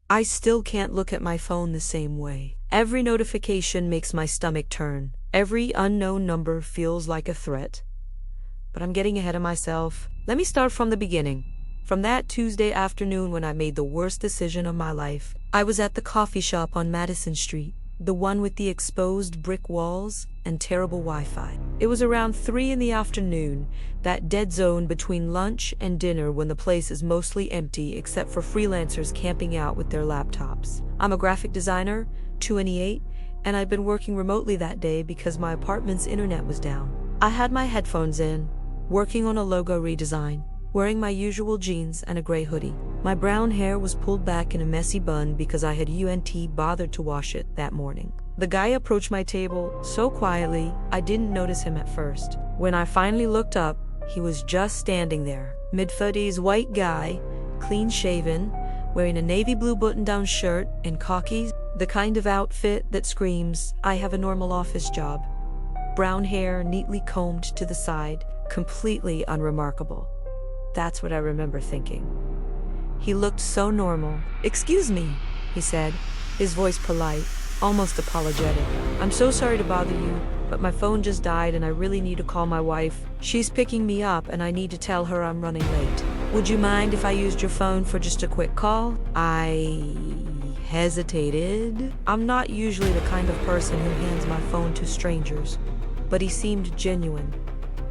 I still can't look at my phone the same way. Every notification makes my stomach turn. Every unknown number feels like a threat. But I'm getting ahead of myself. Let me start from the beginning. From that Tuesday afternoon when I made the worst decision of my life. I was at the coffee shop on Madison Street, the one with the exposed brick walls and terrible Wi-Fi. It was around 3 in the afternoon, that dead zone between lunch and dinner when the place is mostly empty except for freelancers camping out with their laptops. I'm a graphic designer, 28, and I'd been working remotely that day because my apartment's internet was down. I had my headphones in, working on a logo redesign, wearing my usual jeans and a gray hoodie. My brown hair was pulled back in a messy bun because I had bothered to wash it that morning. The guy approached my table so quietly I didn't notice him at first. When I finally looked up, he was just standing there. Mid-30s white guy, clean-shaven, wearing a navy blue button-down shirt and khakis, the kind of outfit that screams, "I have a normal office job." Brown hair neatly combed to the side, completely unremarkable. That's what I remember thinking. He looked so normal. "Excuse me," he said, his voice polite, almost apologetic. "I'm so sorry to bother you, but my phone just died and I really need to call my wife. She's picking me up and I need to tell her I'm running late. Would you mind if I used your phone for just a quick call?" I hesitated. I'm not usually the kind of person who hands my phone to strangers, but he seemed genuine,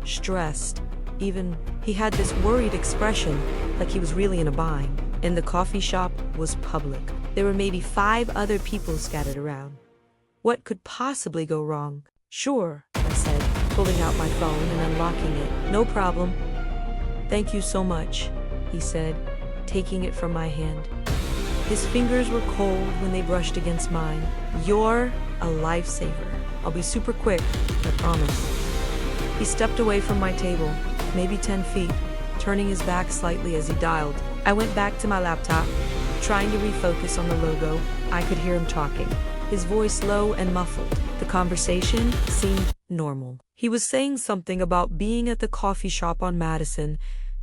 stressed. Even, he had this worried expression, like he was really in a bind. And the coffee shop was public. There were maybe 5 other people scattered around. What could possibly go wrong? "Sure," I said, pulling out my phone and unlocking it. "No problem." "Thank you so much," he said, taking it from my hand. His fingers were cold when they brushed against mine. "You're a lifesaver. I'll be super quick, I promise." He stepped away from my table, maybe 10 feet, turning his back slightly as he dialed. I went back to my laptop, trying to refocus on the logo. I could hear him talking, his voice low and muffled. The conversation seemed normal. He was saying something about being at the coffee shop on Madison,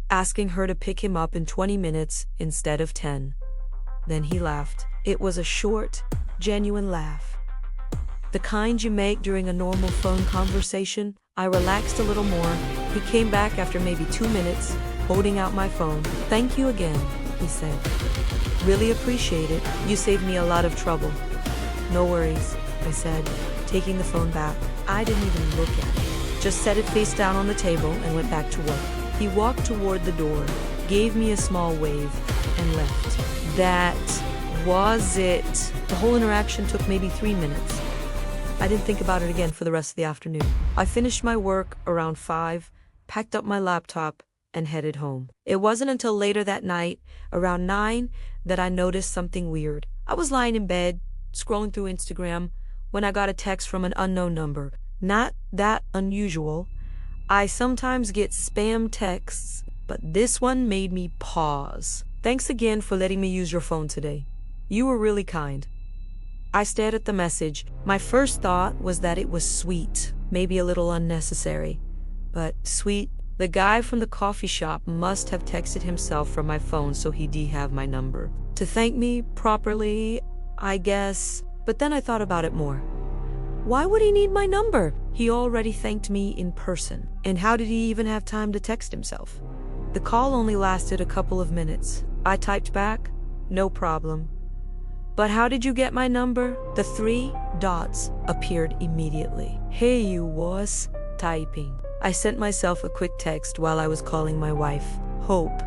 asking her to pick him up in 20 minutes instead of 10. Then he laughed. It was a short, genuine laugh. The kind you make during a normal phone conversation. I relaxed a little more. He came back after maybe 2 minutes, holding out my phone. "Thank you again," he said. "Really appreciate it. You saved me a lot of trouble." "No worries," I said, taking the phone back. I didn't even look at it. Just set it face down on the table and went back to work. He walked toward the door, gave me a small wave, and left. That was it. The whole interaction took maybe 3 minutes. I didn't think about it again for the rest of the afternoon. I finished my work around 5, packed up my laptop, and headed home. It wasn't until later that night, around 9, that I noticed something weird. I was lying in bed, scrolling through Instagram, when I got a text from an unknown number. Not that unusual. I sometimes get spam texts, but this one made me pause. "Thanks again for letting me use your phone today. You were really kind." I stared at the message. My first thought was that it was sweet, maybe a little unnecessary. But sweet? The guy from the coffee shop must have texted himself from my phone so he'd have my number. To thank me properly, I guess. But then I thought about it more. Why would he need my number? He already thanked me in person. And how did he even have time to text himself? The call only lasted a couple of minutes. I typed back, "No problem." "But how did you get my number?" The 3 dots appeared immediately. "Hey, you was typing." I sent myself a quick text while I was calling my wife. "Hope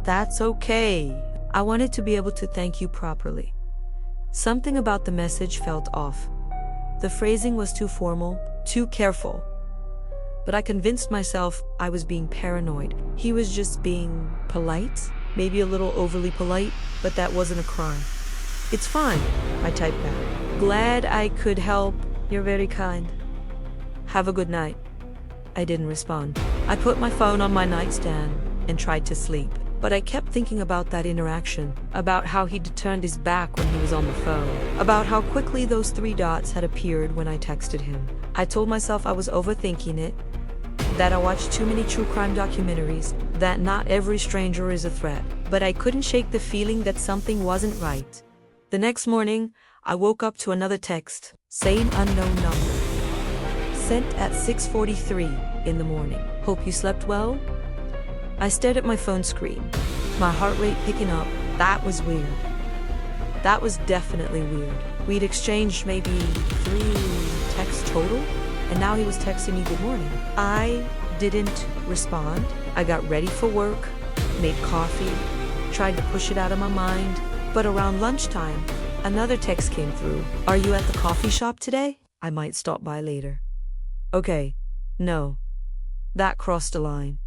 that's okay. I wanted to be able to thank you properly." Something about the message felt off. The phrasing was too formal, too careful. But I convinced myself I was being paranoid. He was just being polite, maybe a little overly polite, but that wasn't a crime. "It's fine," I typed back. "Glad I could help. You're very kind. Have a good night." I didn't respond. I put my phone on my nightstand and tried to sleep. But I kept thinking about that interaction, about how he'd turned his back when he was on the phone, about how quickly those 3 dots had appeared when I texted him. I told myself I was overthinking it, that I watched too many true crime documentaries, that not every stranger is a threat. But I couldn't shake the feeling that something wasn't right. The next morning, I woke up to another text, same unknown number. Sent at 6:43 in the morning. Hope you slept well? I stared at my phone screen, my heart rate picking up. That was weird. That was definitely weird. We'd exchanged maybe 3 texts total, and now he was texting me good morning. I didn't respond. I got ready for work, made coffee, tried to push it out of my mind, but around lunchtime, another text came through. Are you at the coffee shop today? I might stop by later. Okay, no. That crossed a line.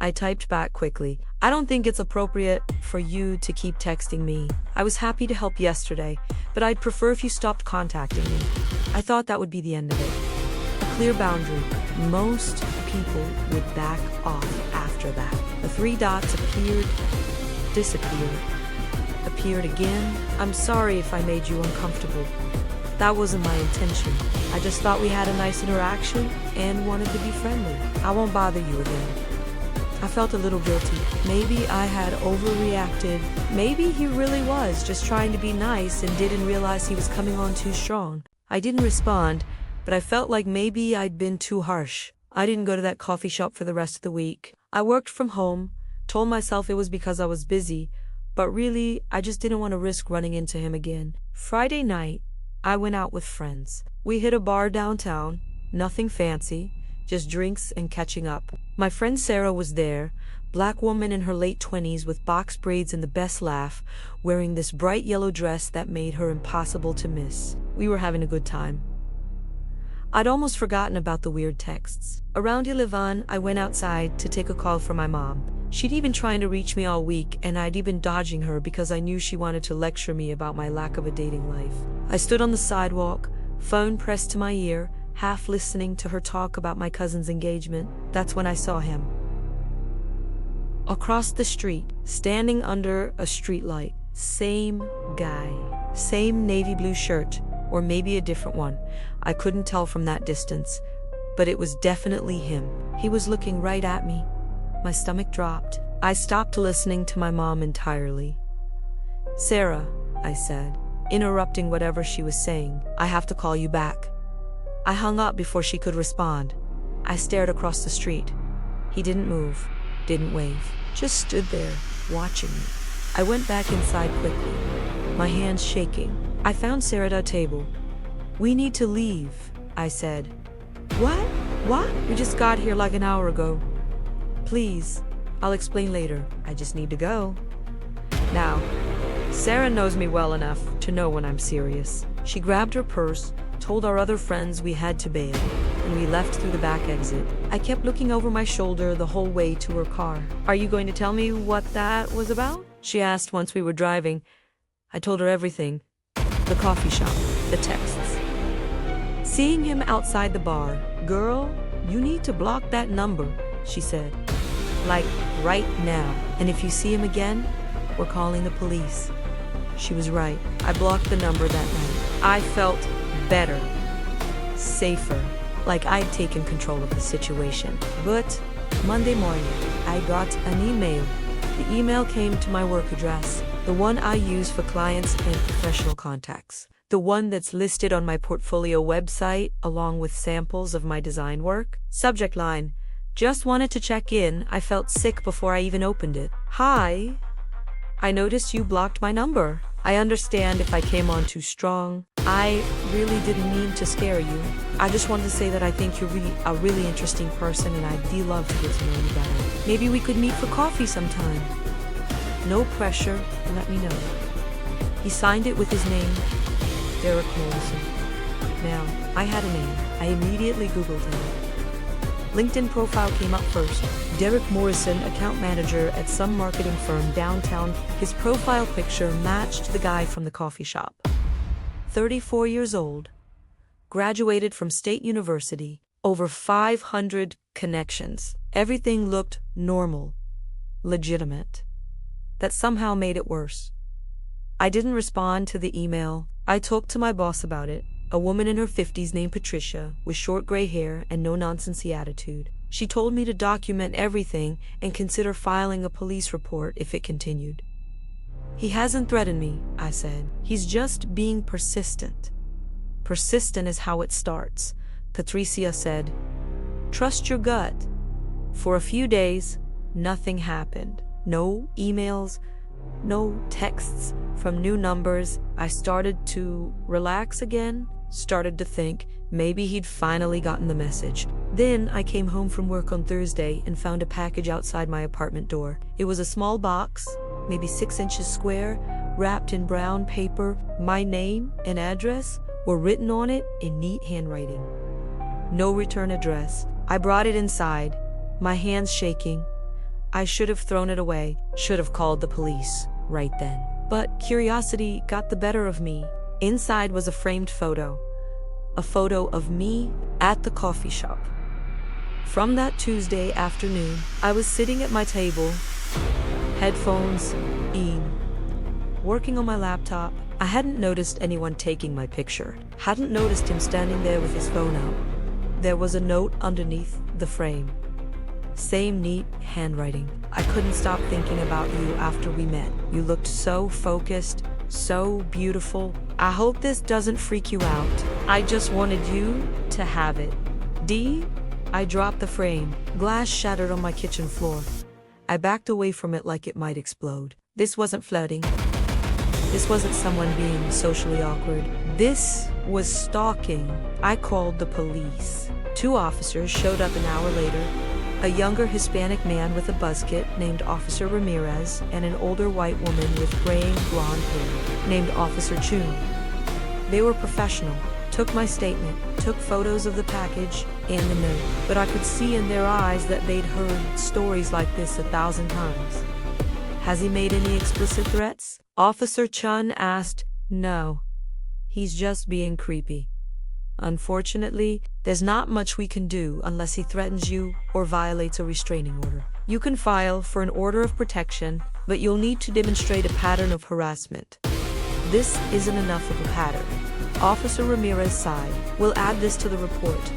I typed back quickly. I don't think it's appropriate for you to keep texting me. I was happy to help yesterday, but I'd prefer if you stopped contacting me. I thought that would be the end of it. A clear boundary. Most people would back off after that. The 3 dots appeared, disappeared, appeared again. I'm sorry if I made you uncomfortable. That wasn't my intention. I just thought we had a nice interaction and wanted to be friendly. I won't bother you again. I felt a little guilty. Maybe I had overreacted. Maybe he really was just trying to be nice and didn't realize he was coming on too strong. I didn't respond, but I felt like maybe I'd been too harsh. I didn't go to that coffee shop for the rest of the week. I worked from home, told myself it was because I was busy, but really, I just didn't want to risk running into him again. Friday night, I went out with friends. We hit a bar downtown, nothing fancy, just drinks and catching up. My friend Sarah was there, black woman in her late 20s with box braids and the best laugh, wearing this bright yellow dress that made her impossible to miss. We were having a good time. I'd almost forgotten about the weird texts. Around 11, I went outside to take a call from my mom. She'd even trying to reach me all week, and I'd been dodging her because I knew she wanted to lecture me about my lack of a dating life. I stood on the sidewalk, phone pressed to my ear, half listening to her talk about my cousin's engagement. That's when I saw him. Across the street, standing under a streetlight. Same guy. Same navy blue shirt, or maybe a different one. I couldn't tell from that distance, but it was definitely him. He was looking right at me. My stomach dropped. I stopped listening to my mom entirely. Sarah, I said, interrupting whatever she was saying, I have to call you back. I hung up before she could respond. I stared across the street. He didn't move, didn't wave, just stood there, watching me. I went back inside quickly, my hands shaking. I found Sarah at a table. We need to leave, I said. What? We just got here like an hour ago. Please, I'll explain later. I just need to go. Now, Sarah knows me well enough to know when I'm serious. She grabbed her purse, told our other friends we had to bail, and we left through the back exit. I kept looking over my shoulder the whole way to her car. Are you going to tell me what that was about? She asked once we were driving. I told her everything. The coffee shop, the texts. Seeing him outside the bar. Girl, you need to block that number, she said. Like, right now. And if you see him again, we're calling the police. She was right. I blocked the number that night. I felt better, safer, like I'd taken control of the situation. But Monday morning, I got an email. The email came to my work address, the one I use for clients and professional contacts, the one that's listed on my portfolio website along with samples of my design work. Subject line, just wanted to check in. I felt sick before I even opened it. Hi, I noticed you blocked my number. I understand if I came on too strong. I really didn't mean to scare you. I just wanted to say that I think you're a really interesting person and I'd love to get to know you better. Maybe we could meet for coffee sometime. No pressure, let me know. He signed it with his name, Derek Morrison. Now, I had a name. I immediately Googled him. LinkedIn profile came up first. Derek Morrison, account manager at some marketing firm downtown. His profile picture matched the guy from the coffee shop. 34 years old, graduated from State University, over 500 connections. Everything looked normal, legitimate. That somehow made it worse. I didn't respond to the email. I talked to my boss about it, a woman in her 50s named Patricia, with short gray hair and no-nonsense attitude. She told me to document everything and consider filing a police report if it continued. He hasn't threatened me, I said. He's just being persistent. Persistent is how it starts, Patricia said. Trust your gut. For a few days, nothing happened. No emails, no texts from new numbers. I started to relax again, started to think maybe he'd finally gotten the message. Then I came home from work on Thursday and found a package outside my apartment door. It was a small box, maybe 6 inches square, wrapped in brown paper. My name and address were written on it in neat handwriting. No return address. I brought it inside, my hands shaking. I should have thrown it away, should have called the police right then. But curiosity got the better of me. Inside was a framed photo. A photo of me at the coffee shop. From that Tuesday afternoon, I was sitting at my table, headphones in, working on my laptop. I hadn't noticed anyone taking my picture. Hadn't noticed him standing there with his phone out. There was a note underneath the frame. Same neat handwriting. I couldn't stop thinking about you after we met. You looked so focused, so beautiful. I hope this doesn't freak you out. I just wanted you to have it. D. I dropped the frame. Glass shattered on my kitchen floor. I backed away from it like it might explode. This wasn't flirting. This wasn't someone being socially awkward. This was stalking. I called the police. 2 officers showed up an hour later. A younger Hispanic man with a buzz-kit named Officer Ramirez and an older white woman with graying blonde hair named Officer Chun. They were professional, took my statement, took photos of the package and the note, but I could see in their eyes that they'd heard stories like this 1,000 times. Has he made any explicit threats? Officer Chun asked. No. He's just being creepy. Unfortunately, there's not much we can do unless he threatens you or violates a restraining order. You can file for an order of protection, but you'll need to demonstrate a pattern of harassment. This isn't enough of a pattern. Officer Ramirez sighed. We'll add this to the report.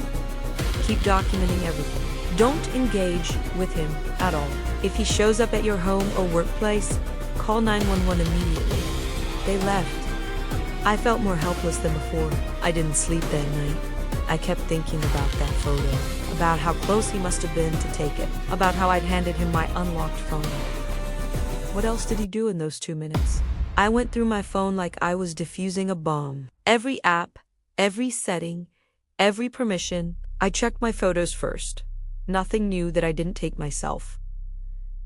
Keep documenting everything. Don't engage with him at all. If he shows up at your home or workplace, call 911 immediately. They left. I felt more helpless than before. I didn't sleep that night. I kept thinking about that photo, about how close he must have been to take it, about how I'd handed him my unlocked phone. What else did he do in those 2 minutes? I went through my phone like I was defusing a bomb. Every app, every setting, every permission. I checked my photos first. Nothing new that I didn't take myself.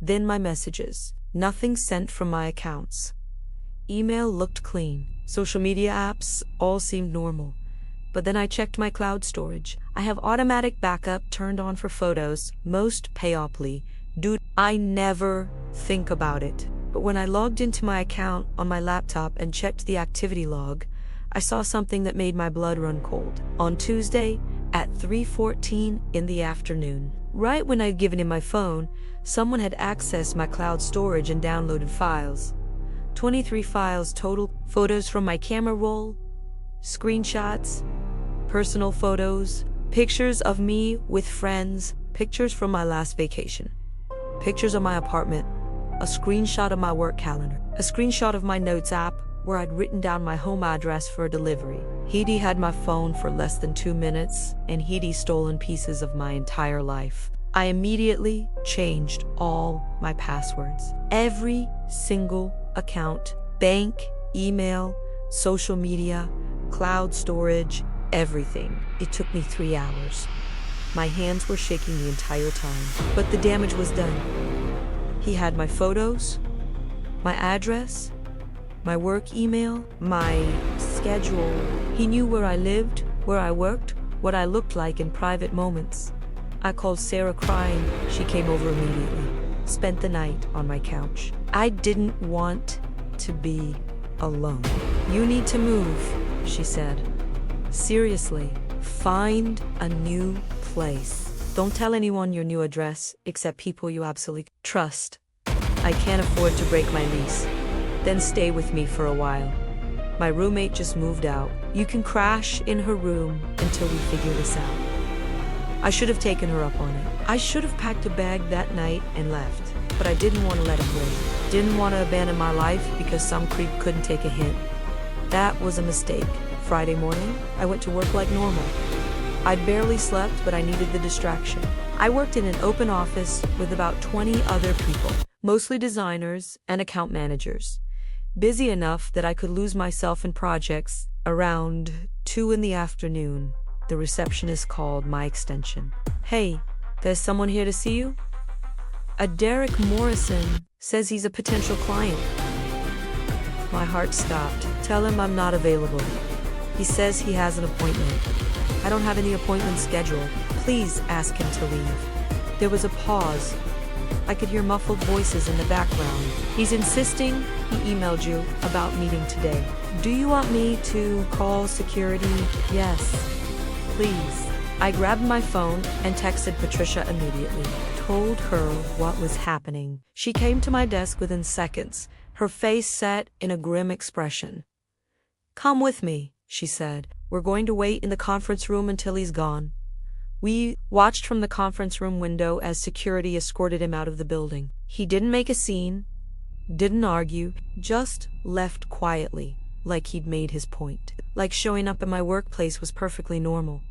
Then my messages. Nothing sent from my accounts. Email looked clean. Social media apps all seemed normal. But then I checked my cloud storage. I have automatic backup turned on for photos, most payoply. Dude, I never think about it. But when I logged into my account on my laptop and checked the activity log, I saw something that made my blood run cold. On Tuesday, at 3:14 in the afternoon, right when I'd given him my phone, someone had accessed my cloud storage and downloaded files. 23 files total. Photos from my camera roll, screenshots, personal photos, pictures of me with friends, pictures from my last vacation, pictures of my apartment, a screenshot of my work calendar, a screenshot of my notes app where I'd written down my home address for a delivery. He'd had my phone for less than 2 minutes, and he'd stolen pieces of my entire life. I immediately changed all my passwords. Every single account, bank, email, social media, cloud storage, everything. It took me 3 hours. My hands were shaking the entire time, but the damage was done. He had my photos, my address, my work email, my schedule. He knew where I lived, where I worked, what I looked like in private moments. I called Sarah crying. She came over immediately. Spent the night on my couch. I didn't want to be alone. You need to move, she said. Seriously, find a new place. Don't tell anyone your new address except people you absolutely trust. I can't afford to break my lease. Then stay with me for a while. My roommate just moved out. You can crash in her room until we figure this out. I should have taken her up on it. I should have packed a bag that night and left. but I didn't want to let him win. Didn't want to abandon my life because some creep couldn't take a hint. That was a mistake. Friday morning, I went to work like normal. I'd barely slept, but I needed the distraction. I worked in an open office with about 20 other people, mostly designers and account managers. Busy enough that I could lose myself in projects. Around 2 in the afternoon, the receptionist called my extension. "Hey, there's someone here to see you." "A Derek Morrison says he's a potential client." My heart stopped. "Tell him I'm not available. He says he has an appointment." "I don't have any appointments scheduled. Please ask him to leave." There was a pause. I could hear muffled voices in the background. "He's insisting he emailed you about meeting today. Do you want me to call security?" "Yes, please." I grabbed my phone and texted Patricia immediately. Told her what was happening. She came to my desk within seconds, her face set in a grim expression. "Come with me," she said. "We're going to wait in the conference room until he's gone." We watched from the conference room window as security escorted him out of the building. He didn't make a scene, didn't argue, just left quietly, like he'd made his point. Like showing up at my workplace was perfectly normal.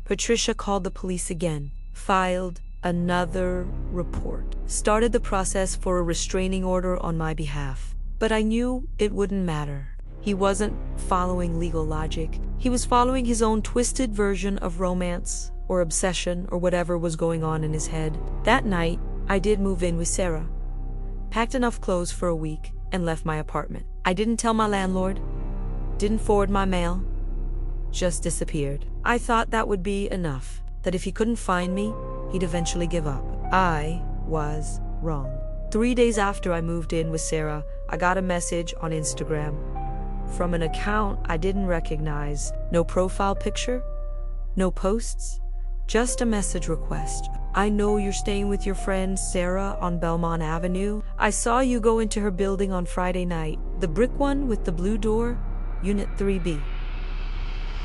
Patricia called the police again, filed another report, started the process for a restraining order on my behalf. But I knew it wouldn't matter. He wasn't following legal logic. He was following his own twisted version of romance or obsession or whatever was going on in his head. That night, I did move in with Sarah. Packed enough clothes for a week and left my apartment. I didn't tell my landlord, didn't forward my mail, just disappeared. I thought that would be enough, that if he couldn't find me, he'd eventually give up. I was wrong. 3 days after I moved in with Sarah, I got a message on Instagram from an account I didn't recognize. No profile picture, no posts, just a message request. "I know you're staying with your friend Sarah on Belmont Avenue. I saw you go into her building on Friday night, the brick one with the blue door, Unit 3B.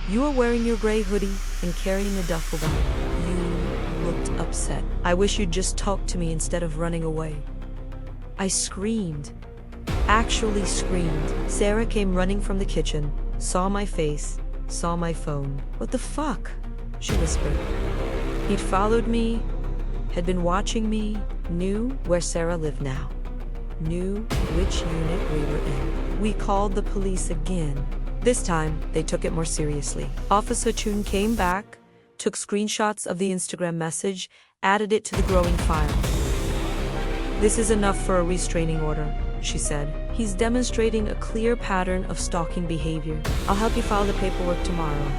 You were wearing your gray hoodie and carrying a duffel bag. You looked upset. I wish you'd just talk to me instead of running away." I screamed. Actually screamed. Sarah came running from the kitchen, saw my face, saw my phone. "What the fuck?" she whispered. He'd followed me, had been watching me, knew where Sarah lived now, knew which unit we were in. We called the police again. This time, they took it more seriously. Officer Chun came back, took screenshots of the Instagram message, added it to the growing file. "This is enough for a restraining order," she said. "He's demonstrating a clear pattern of stalking behavior. I'll help you file the paperwork tomorrow."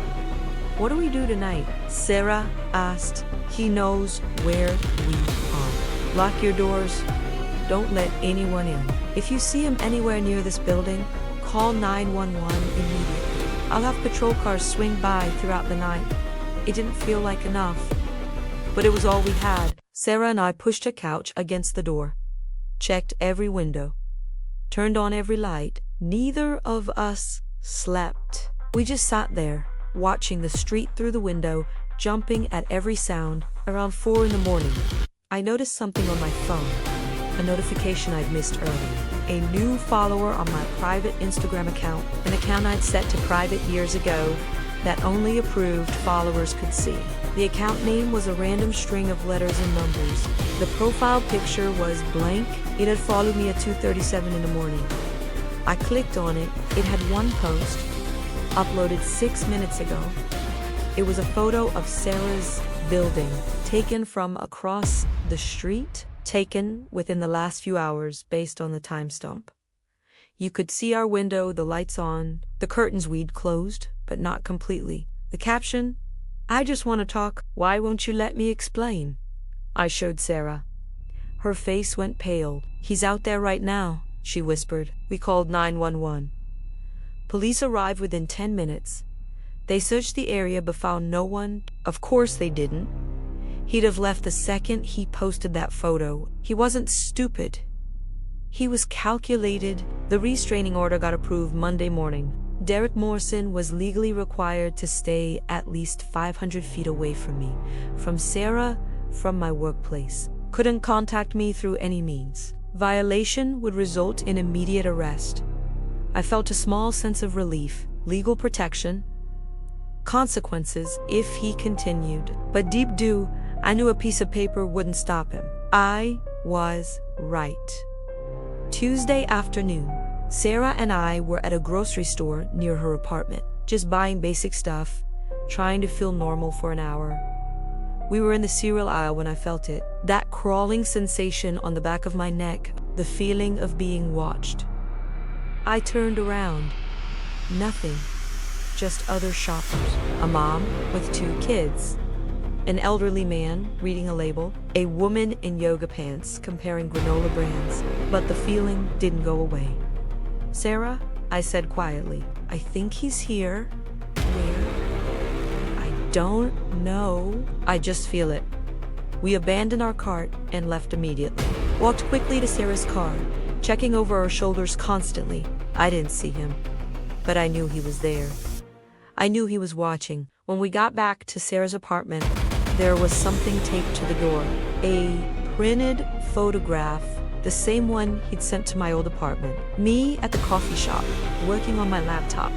"What do we do tonight?" Sarah asked. "He knows where we are. Lock your doors. Don't let anyone in. If you see him anywhere near this building, call 911 immediately. I'll have patrol cars swing by throughout the night." It didn't feel like enough, but it was all we had. Sarah and I pushed a couch against the door, checked every window, turned on every light. Neither of us slept. We just sat there, watching the street through the window, jumping at every sound. Around 4 in the morning, I noticed something on my phone, a notification I'd missed earlier. A new follower on my private Instagram account, an account I'd set to private years ago that only approved followers could see. The account name was a random string of letters and numbers. The profile picture was blank. It had followed me at 2:37 in the morning. I clicked on it. It had one post, uploaded 6 minutes ago. It was a photo of Sarah's building, taken from across the street, taken within the last few hours based on the timestamp. You could see our window, the lights on, the curtains we'd closed, but not completely. The caption, "I just want to talk. Why won't you let me explain?" I showed Sarah. Her face went pale. "He's out there right now," she whispered. We called 911. Police arrived within 10 minutes. They searched the area but found no one. Of course they didn't. He'd have left the second he posted that photo. He wasn't stupid. He was calculated. The restraining order got approved Monday morning. Derek Morrison was legally required to stay at least 500 feet away from me, from Sarah, from my workplace. couldn't contact me through any means. Violation would result in immediate arrest. I felt a small sense of relief, legal protection, consequences if he continued. But deep down, I knew a piece of paper wouldn't stop him. I was right. Tuesday afternoon, Sarah and I were at a grocery store near her apartment, just buying basic stuff, trying to feel normal for an hour. We were in the cereal aisle when I felt it, that crawling sensation on the back of my neck, the feeling of being watched. I turned around. Nothing. Just other shoppers. A mom with 2 kids. An elderly man reading a label. A woman in yoga pants comparing granola brands. But the feeling didn't go away. "Sarah," I said quietly, "I think he's here." "Where?" "I don't know. I just feel it." We abandoned our cart and left immediately. Walked quickly to Sarah's car, checking over our shoulders constantly. I didn't see him, but I knew he was there. I knew he was watching. When we got back to Sarah's apartment, there was something taped to the door. A printed photograph, the same one he'd sent to my old apartment. Me at the coffee shop, working on my laptop,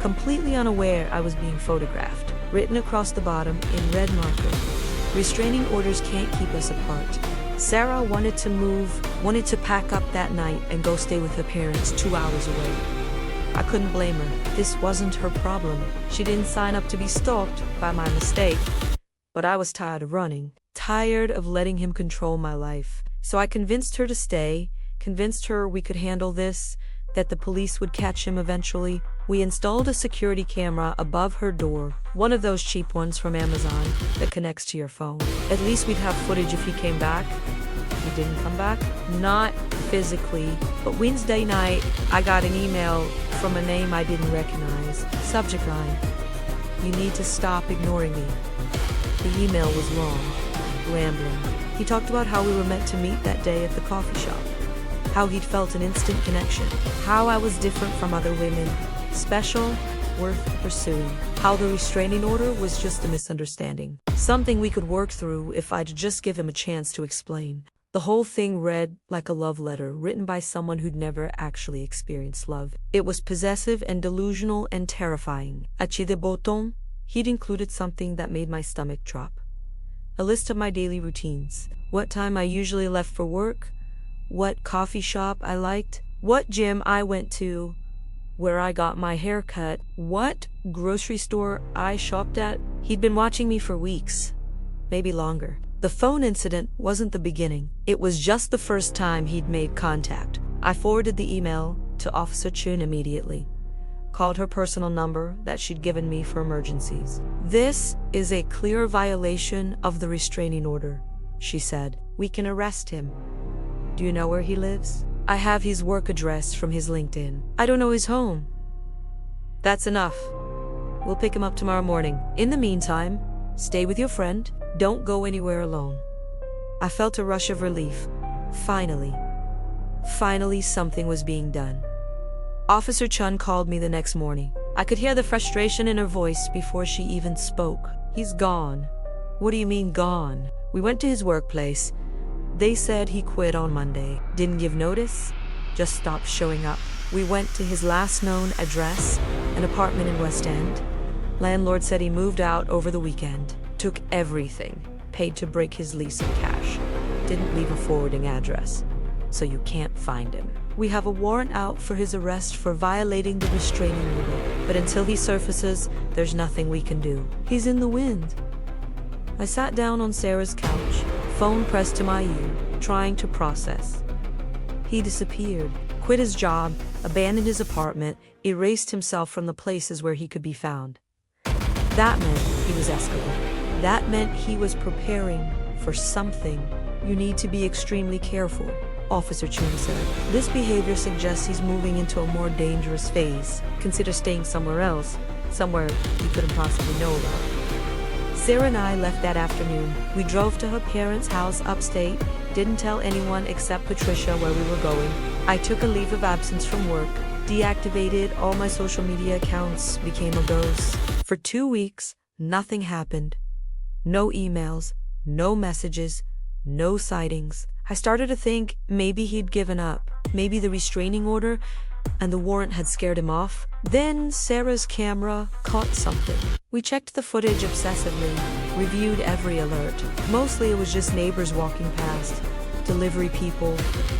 completely unaware I was being photographed. Written across the bottom in red marker, "Restraining orders can't keep us apart." Sarah wanted to move, wanted to pack up that night and go stay with her parents 2 hours away. I couldn't blame her. This wasn't her problem. She didn't sign up to be stalked by my mistake. But I was tired of running, tired of letting him control my life. So I convinced her to stay, convinced her we could handle this, that the police would catch him eventually. We installed a security camera above her door, one of those cheap ones from Amazon that connects to your phone. At least we'd have footage if he came back. He didn't come back? Not physically, but Wednesday night, I got an email from a name I didn't recognize. Subject line: "You need to stop ignoring me." The email was long, rambling. He talked about how we were meant to meet that day at the coffee shop, how he'd felt an instant connection, how I was different from other women, special, worth pursuing, how the restraining order was just a misunderstanding, something we could work through if I'd just give him a chance to explain. The whole thing read like a love letter written by someone who'd never actually experienced love. It was possessive and delusional and terrifying. At the bottom, he'd included something that made my stomach drop. A list of my daily routines. What time I usually left for work, what coffee shop I liked, what gym I went to, where I got my hair cut, what grocery store I shopped at. He'd been watching me for weeks, maybe longer. The phone incident wasn't the beginning. It was just the first time he'd made contact. I forwarded the email to Officer Chun immediately. Called her personal number that she'd given me for emergencies. "This is a clear violation of the restraining order," she said. "We can arrest him. Do you know where he lives? I have his work address from his LinkedIn. I don't know his home." "That's enough. We'll pick him up tomorrow morning. In the meantime, stay with your friend. Don't go anywhere alone." I felt a rush of relief. Finally something was being done. Officer Chun called me the next morning. I could hear the frustration in her voice before she even spoke. "He's gone." "What do you mean gone?" "We went to his workplace. They said he quit on Monday. Didn't give notice, just stopped showing up. We went to his last known address, an apartment in West End. Landlord said he moved out over the weekend. Took everything, paid to break his lease in cash. Didn't leave a forwarding address, so you can't find him. We have a warrant out for his arrest for violating the restraining order, but until he surfaces, there's nothing we can do. He's in the wind." I sat down on Sarah's couch, phone pressed to my ear, trying to process. He disappeared, quit his job, abandoned his apartment, erased himself from the places where he could be found. That meant he was escalating. That meant he was preparing for something. "You need to be extremely careful," Officer Chun said. "This behavior suggests he's moving into a more dangerous phase. Consider staying somewhere else, somewhere he couldn't possibly know about." Sarah and I left that afternoon. We drove to her parents' house upstate, didn't tell anyone except Patricia where we were going. I took a leave of absence from work, deactivated all my social media accounts, became a ghost. For 2 weeks, nothing happened. No emails, no messages, No sightings. I started to think maybe he'd given up. Maybe the restraining order and the warrant had scared him off. Then Sarah's camera caught something. We checked the footage obsessively, reviewed every alert. Mostly it was just neighbors walking past, delivery people,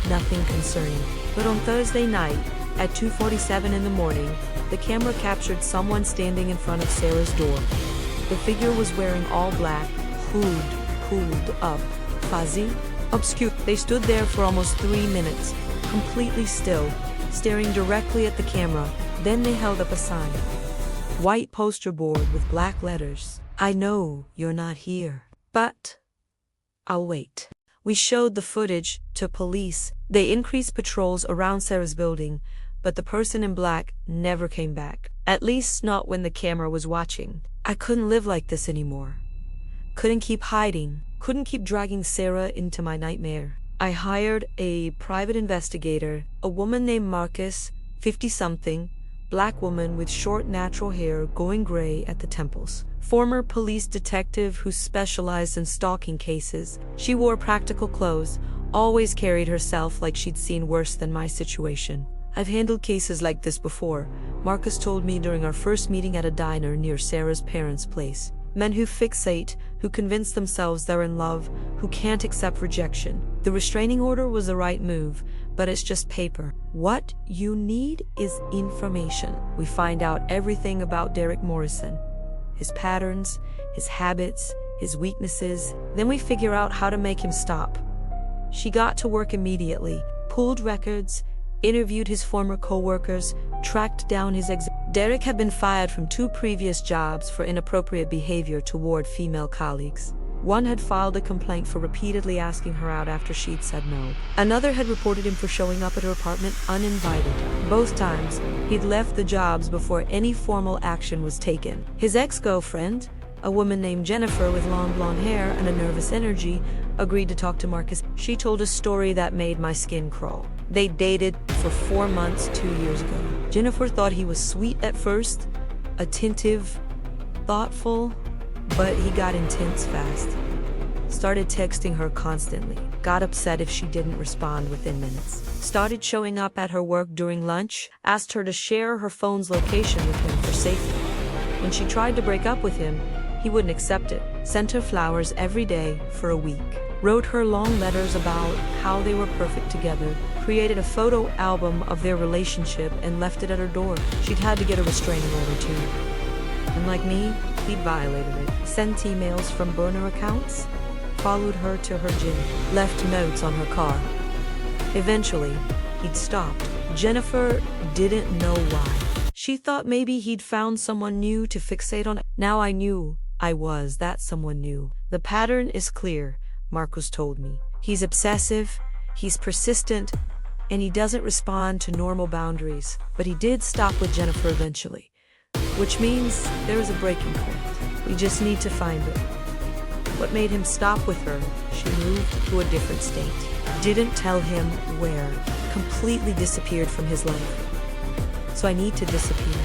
nothing concerning. But on Thursday night, at 2:47 in the morning, the camera captured someone standing in front of Sarah's door. The figure was wearing all black, pulled up, fuzzy, obscure. They stood there for almost 3 minutes, completely still, staring directly at the camera. Then they held up a sign. White poster board with black letters. I know you're not here, but I'll wait. We showed the footage to police. They increased patrols around Sarah's building, but the person in black never came back. At least not when the camera was watching. I couldn't live like this anymore. Couldn't keep hiding. Couldn't keep dragging Sarah into my nightmare. I hired a private investigator, a woman named Marcus, 50-something, black woman with short natural hair going gray at the temples. Former police detective who specialized in stalking cases. She wore practical clothes, always carried herself like she'd seen worse than my situation. I've handled cases like this before, Marcus told me during our first meeting at a diner near Sarah's parents' place. Men who fixate, who convince themselves they're in love, who can't accept rejection. The restraining order was the right move, but it's just paper. What you need is information. We find out everything about Derek Morrison. His patterns, his habits, his weaknesses. Then we figure out how to make him stop. She got to work immediately, pulled records, interviewed his former co-workers, tracked down his Derek had been fired from 2 previous jobs for inappropriate behavior toward female colleagues. One had filed a complaint for repeatedly asking her out after she'd said no. Another had reported him for showing up at her apartment uninvited. Both times, he'd left the jobs before any formal action was taken. His ex-girlfriend, a woman named Jennifer with long blonde hair and a nervous energy, agreed to talk to Marcus. She told a story that made my skin crawl. They dated for 4 months 2 years ago. Jennifer thought he was sweet at first, attentive, thoughtful, but he got intense fast. Started texting her constantly. Got upset if she didn't respond within minutes. Started showing up at her work during lunch. Asked her to share her phone's location with him for safety. When she tried to break up with him, he wouldn't accept it. Sent her flowers every day for a week. Wrote her long letters about how they were perfect together. Created a photo album of their relationship and left it at her door. She'd had to get a restraining order too. And like me, he'd violated it. Sent emails from burner accounts. Followed her to her gym. Left notes on her car. Eventually, he'd stopped. Jennifer didn't know why. She thought maybe he'd found someone new to fixate on. Now I knew I was that someone new. The pattern is clear, Marcus told me. He's obsessive, he's persistent, and he doesn't respond to normal boundaries. But he did stop with Jennifer eventually, which means there is a breaking point. We just need to find it. What made him stop with her? She moved to a different state. Didn't tell him where. Completely disappeared from his life. So I need to disappear.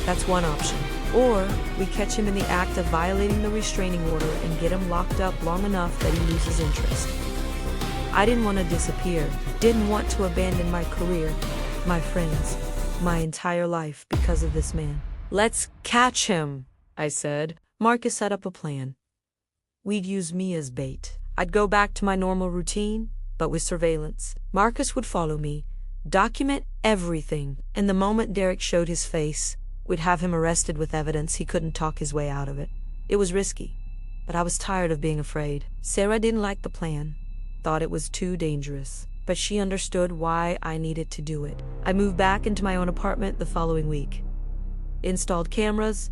That's one option. Or we catch him in the act of violating the restraining order and get him locked up long enough that he loses interest. I didn't want to disappear. Didn't want to abandon my career, my friends, my entire life because of this man. Let's catch him, I said. Marcus set up a plan. We'd use me as bait. I'd go back to my normal routine, but with surveillance. Marcus would follow me, document everything, and the moment Derek showed his face, we'd have him arrested with evidence he couldn't talk his way out of it. It was risky, but I was tired of being afraid. Sarah didn't like the plan, thought it was too dangerous, but she understood why I needed to do it. I moved back into my own apartment the following week. Installed cameras,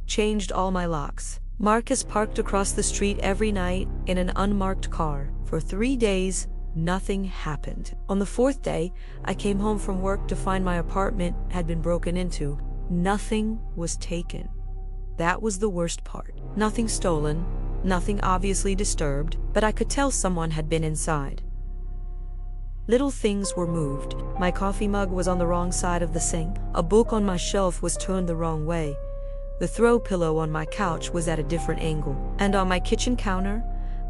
changed all my locks. Marcus parked across the street every night in an unmarked car. For 3 days, nothing happened. On the 4th day, I came home from work to find my apartment had been broken into. Nothing was taken. That was the worst part. Nothing stolen, nothing obviously disturbed, but I could tell someone had been inside. Little things were moved. My coffee mug was on the wrong side of the sink. A book on my shelf was turned the wrong way. The throw pillow on my couch was at a different angle. And on my kitchen counter,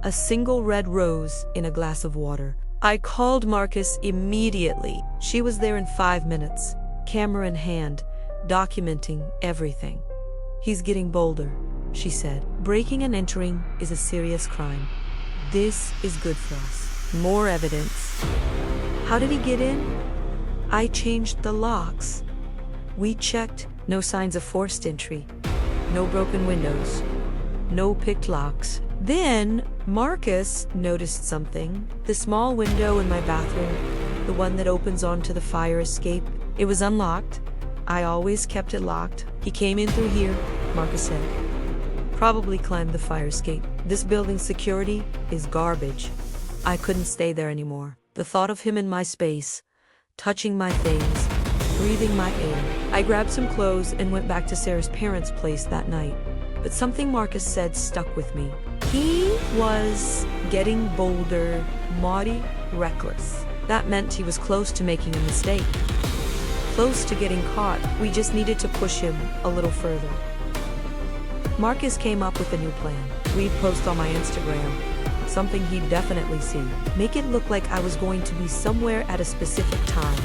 a single red rose in a glass of water. I called Marcus immediately. She was there in 5 minutes, camera in hand, documenting everything. "He's getting bolder," she said. "Breaking and entering is a serious crime. This is good for us. More evidence." "How did he get in?" "I changed the locks. We checked. No signs of forced entry. No broken windows. No picked locks." Then Marcus noticed something. The small window in my bathroom, the one that opens onto the fire escape, it was unlocked. I always kept it locked. "He came in through here," Marcus said. "Probably climbed the fire escape. This building's security is garbage." I couldn't stay there anymore. The thought of him in my space, touching my things, breathing my air. I grabbed some clothes and went back to Sarah's parents' place that night. But something Marcus said stuck with me. He was getting bolder, naughty, reckless. That meant he was close to making a mistake. Close to getting caught. We just needed to push him a little further. Marcus came up with a new plan. We'd post on my Instagram, something he'd definitely see. Make it look like I was going to be somewhere at a specific time.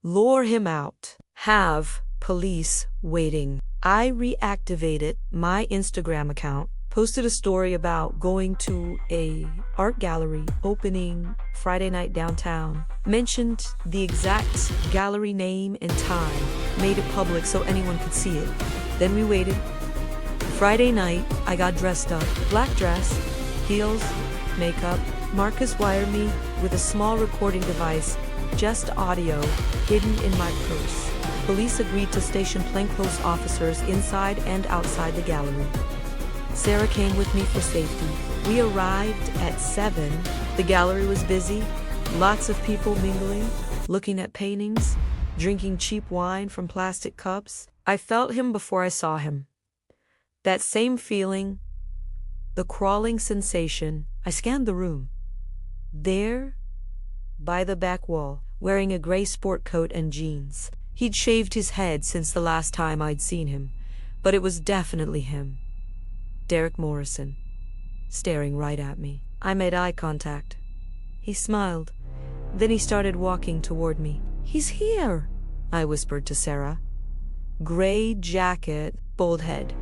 Lure him out. Have police waiting. I reactivated my Instagram account, posted a story about going to a art gallery opening Friday night downtown, mentioned the exact gallery name and time, made it public so anyone could see it. Then we waited. Friday night, I got dressed up. Black dress, heels, makeup. Marcus wired me with a small recording device, just audio, hidden in my purse. Police agreed to station plainclothes officers inside and outside the gallery. Sarah came with me for safety. We arrived at 7. The gallery was busy, lots of people mingling, looking at paintings, drinking cheap wine from plastic cups. I felt him before I saw him. That same feeling, the crawling sensation. I scanned the room. There, by the back wall, wearing a gray sport coat and jeans. He'd shaved his head since the last time I'd seen him, but it was definitely him. Derek Morrison, staring right at me. I made eye contact. He smiled. Then he started walking toward me. "He's here," I whispered to Sarah. Gray jacket, bald head.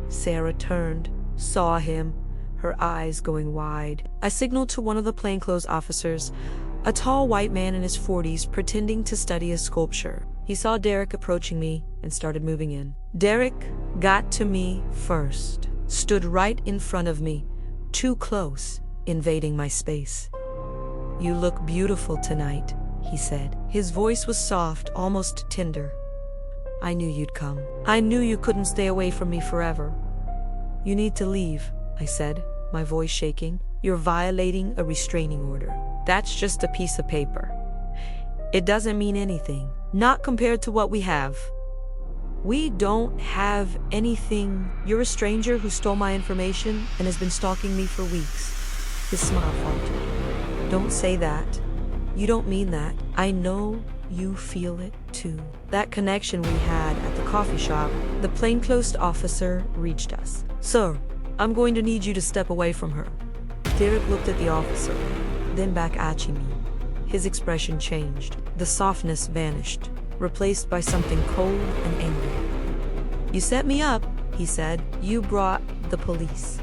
Sarah turned, saw him, her eyes going wide. I signaled to one of the plainclothes officers, a tall white man in his 40s pretending to study a sculpture. He saw Derek approaching me and started moving in. Derek got to me first, stood right in front of me, too close, invading my space. "You look beautiful tonight," he said. His voice was soft, almost tender. "I knew you'd come. I knew you couldn't stay away from me forever." "You need to leave," I said, my voice shaking. "You're violating a restraining order. That's just a piece of paper. It doesn't mean anything. Not compared to what we have. We don't have anything. You're a stranger who stole my information and has been stalking me for weeks." His smile faltered. "Don't say that. You don't mean that. I know you feel it too." That connection we had at the coffee shop. The plainclothes officer reached us. "Sir, I'm going to need you to step away from her." Derek looked at the officer, then back at me. His expression changed. The softness vanished, replaced by something cold and angry. "You set me up," he said. "You brought the police.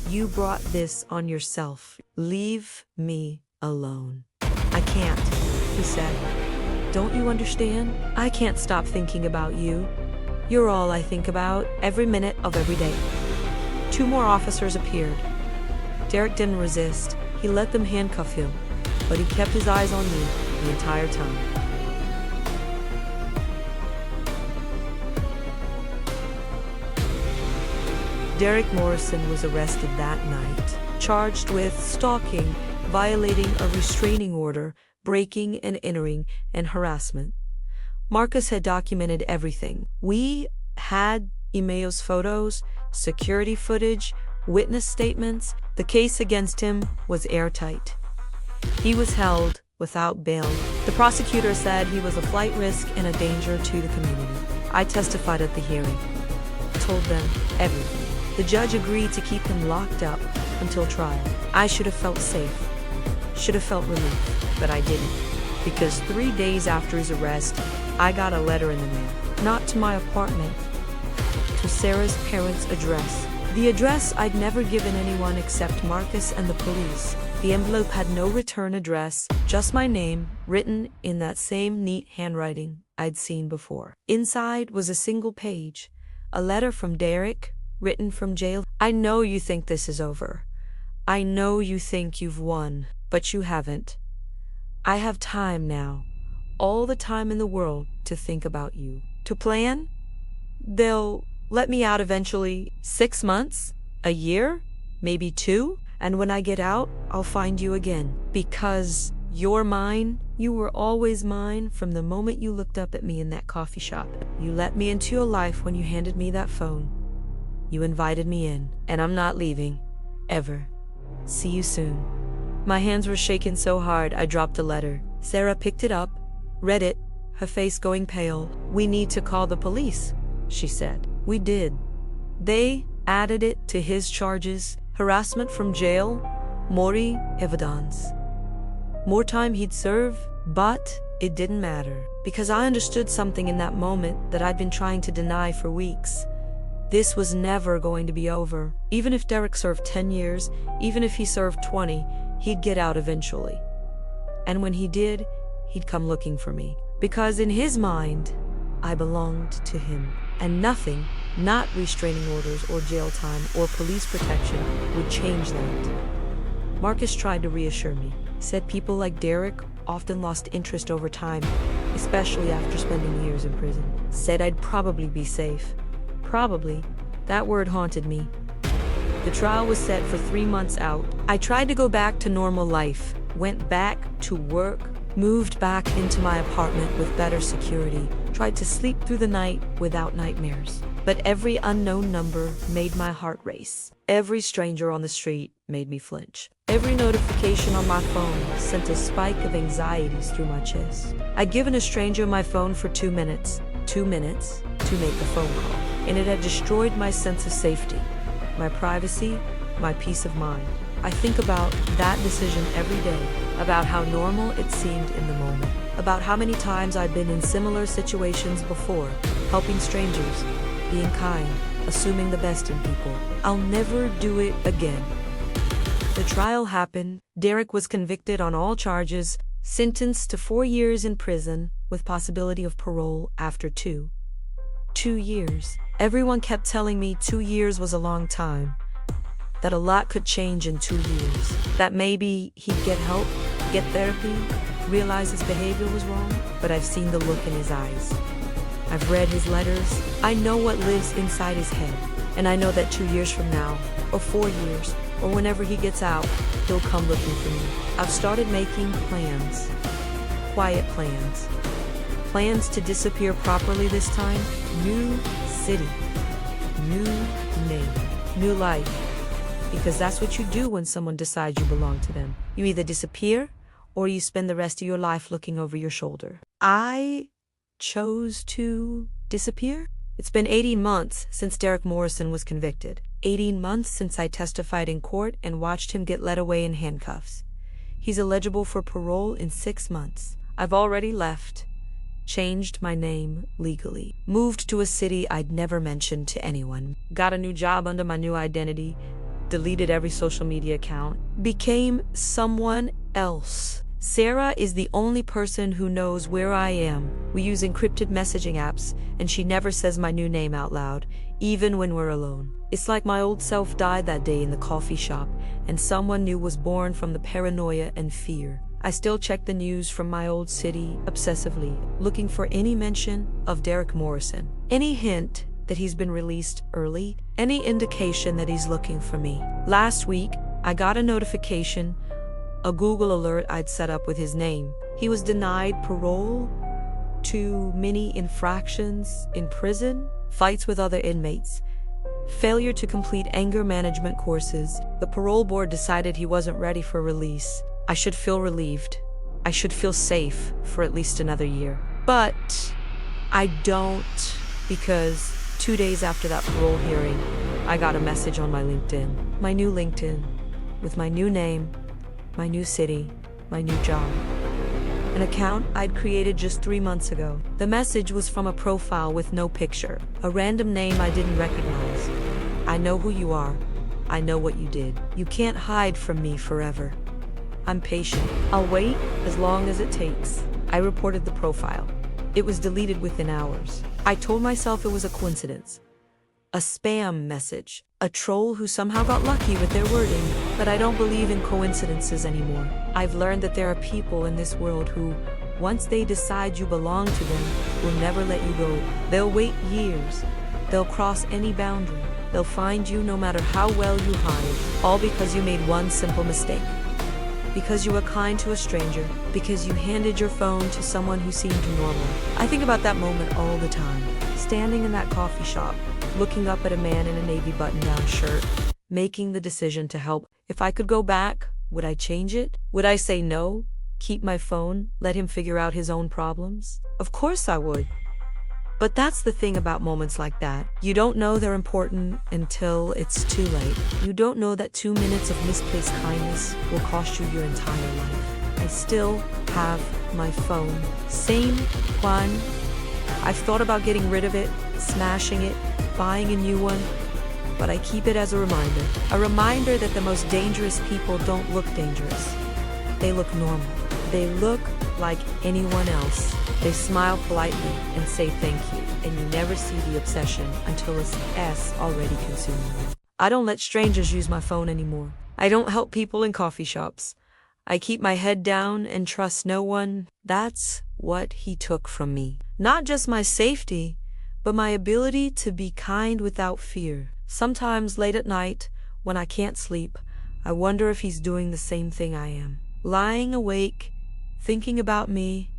You brought this on yourself. Leave me alone." "I can't," he said. "Don't you understand? I can't stop thinking about you. You're all I think about, every minute of every day." 2 more officers appeared. Derek didn't resist. He let them handcuff him, but he kept his eyes on me the entire time. Derek Morrison was arrested that night, charged with stalking, violating a restraining order, breaking and entering, and harassment. Marcus had documented everything. We had Imeo's photos, security footage, witness statements. The case against him was airtight. He was held without bail. The prosecutor said he was a flight risk and a danger to the community. I testified at the hearing, told them everything. The judge agreed to keep him locked up until trial. I should have felt safe, should have felt relief, but I didn't. Because 3 days after his arrest, I got a letter in the mail. Not to my apartment, to Sarah's parents' address. The address I'd never given anyone except Marcus and the police. The envelope had no return address, just my name, written in that same neat handwriting I'd seen before. Inside was a single page, a letter from Derek, written from jail. I know you think this is over. I know you think you've won, but you haven't. I have time now, all the time in the world to think about you, to plan. They'll let me out eventually, 6 months, a year, maybe 2, and when I get out, I'll find you again. Because you're mine, you were always mine from the moment you looked up at me in that coffee shop. You let me into your life when you handed me that phone. You invited me in, and I'm not leaving, ever. See you soon. My hands were shaking so hard I dropped the letter. Sarah picked it up, read it, her face going pale. We need to call the police, she said. We did. They added it to his charges, harassment from jail, mori evidence. More time he'd serve, but it didn't matter. Because I understood something in that moment that I'd been trying to deny for weeks. This was never going to be over. Even if Derek served 10 years, even if he served 20, he'd get out eventually. And when he did, he'd come looking for me. Because in his mind, I belonged to him. And nothing, not restraining orders or jail time or police protection, would change that. Marcus tried to reassure me, said people like Derek often lost interest over time, especially after spending years in prison. Said I'd probably be safe. Probably. That word haunted me. The trial was set for 3 months out. I tried to go back to normal life, went back to work, moved back into my apartment with better security, tried to sleep through the night without nightmares. But every unknown number made my heart race. Every stranger on the street made me flinch. Every notification on my phone sent a spike of anxieties through my chest. I'd given a stranger my phone for 2 minutes. 2 minutes to make a phone call. And it had destroyed my sense of safety, my privacy, my peace of mind. I think about that decision every day, about how normal it seemed in the moment, about how many times I'd been in similar situations before, helping strangers, being kind, assuming the best in people. I'll never do it again. The trial happened. Derek was convicted on all charges, sentenced to 4 years in prison with possibility of parole after 2 years. Everyone kept telling me 2 years was a long time, that a lot could change in 2 years, that maybe he'd get help, get therapy, realize his behavior was wrong. But I've seen the look in his eyes. I've read his letters. I know what lives inside his head. And I know that 2 years from now, or 4 years, or whenever he gets out, he'll come looking for me. I've started making plans. Quiet plans. Plans to disappear properly this time. New city. New name. New life. Because that's what you do when someone decides you belong to them. You either disappear, or you spend the rest of your life looking over your shoulder. I chose to disappear. It's been 18 months since Derek Morrison was convicted. 18 months since I testified in court and watched him get led away in handcuffs. He's eligible for parole in 6 months. I've already left, changed my name legally, moved to a city I'd never mentioned to anyone, got a new job under my new identity, deleted every social media account, became someone else. Sarah is the only person who knows where I am. We use encrypted messaging apps, and she never says my new name out loud, even when we're alone. It's like my old self died that day in the coffee shop, and someone new was born from the paranoia and fear. I still check the news from my old city obsessively, looking for any mention of Derek Morrison, any hint that he's been released early, any indication that he's looking for me. Last week, I got a notification, a Google alert I'd set up with his name. He was denied parole, too many infractions in prison, fights with other inmates, failure to complete anger management courses. The parole board decided he wasn't ready for release. I should feel relieved. I should feel safe for at least another year. But I don't, because 2 days after that parole hearing, I got a message on my LinkedIn. My new LinkedIn. with my new name, my new city, my new job. An account I'd created just 3 months ago. The message was from a profile with no picture, a random name I didn't recognize. I know who you are. I know what you did. You can't hide from me forever. I'm patient. I'll wait as long as it takes. I reported the profile. It was deleted within hours. I told myself it was a coincidence. A spam message. A troll who somehow got lucky with their wording. But I don't believe in coincidences anymore. I've learned that there are people in this world who, once they decide you belong to them, will never let you go. They'll wait years. They'll cross any boundary. They'll find you no matter how well you hide, all because you made one simple mistake. Because you were kind to a stranger, because you handed your phone to someone who seemed normal. I think about that moment all the time, standing in that coffee shop, looking up at a man in a navy button-down shirt, making the decision to help. If I could go back, would I change it? Would I say no, keep my phone, let him figure out his own problems? Of course I would. But that's the thing about moments like that. You don't know they're important until it's too late. You don't know that 2 minutes of misplaced kindness will cost you your entire life. I still have my phone. Same Juan. I've thought about getting rid of it, smashing it, buying a new one, but I keep it as a reminder. A reminder that the most dangerous people don't look dangerous. They look normal. They look like anyone else. They smile politely and say thank you, and you never see the obsession until it's already consumed you. I don't let strangers use my phone anymore. I don't help people in coffee shops. I keep my head down and trust no one. That's what he took from me. Not just my safety, but my ability to be kind without fear. Sometimes late at night, when I can't sleep, I wonder if he's doing the same thing I am. Lying awake, thinking about me,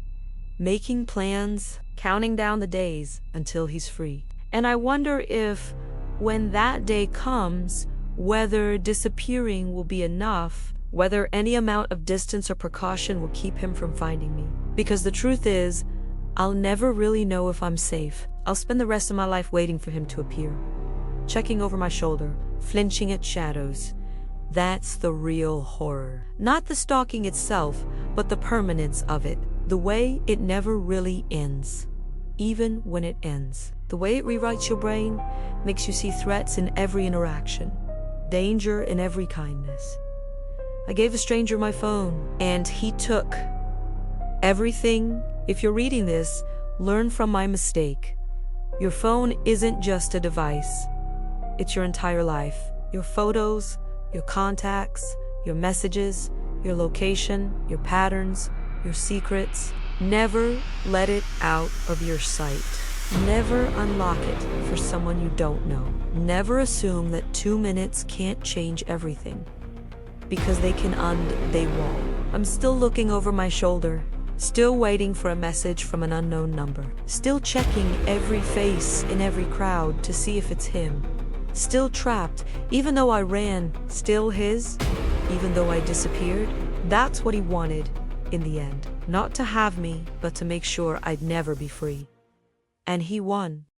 making plans, counting down the days until he's free. And I wonder if, when that day comes, whether disappearing will be enough, whether any amount of distance or precaution will keep him from finding me. Because the truth is, I'll never really know if I'm safe. I'll spend the rest of my life waiting for him to appear, checking over my shoulder, flinching at shadows. That's the real horror. Not the stalking itself, but the permanence of it. The way it never really ends, even when it ends. The way it rewrites your brain, makes you see threats in every interaction, danger in every kindness. I gave a stranger my phone, and he took everything. If you're reading this, learn from my mistake. Your phone isn't just a device. It's your entire life. Your photos, your contacts, your messages, your location, your patterns, your secrets. Never let it out of your sight. Never unlock it for someone you don't know. Never assume that 2 minutes can't change everything, because they can and they won't. I'm still looking over my shoulder, still waiting for a message from an unknown number, still checking every face in every crowd to see if it's him. Still trapped, even though I ran, still his, even though I disappeared. That's what he wanted in the end. Not to have me, but to make sure I'd never be free. And he won.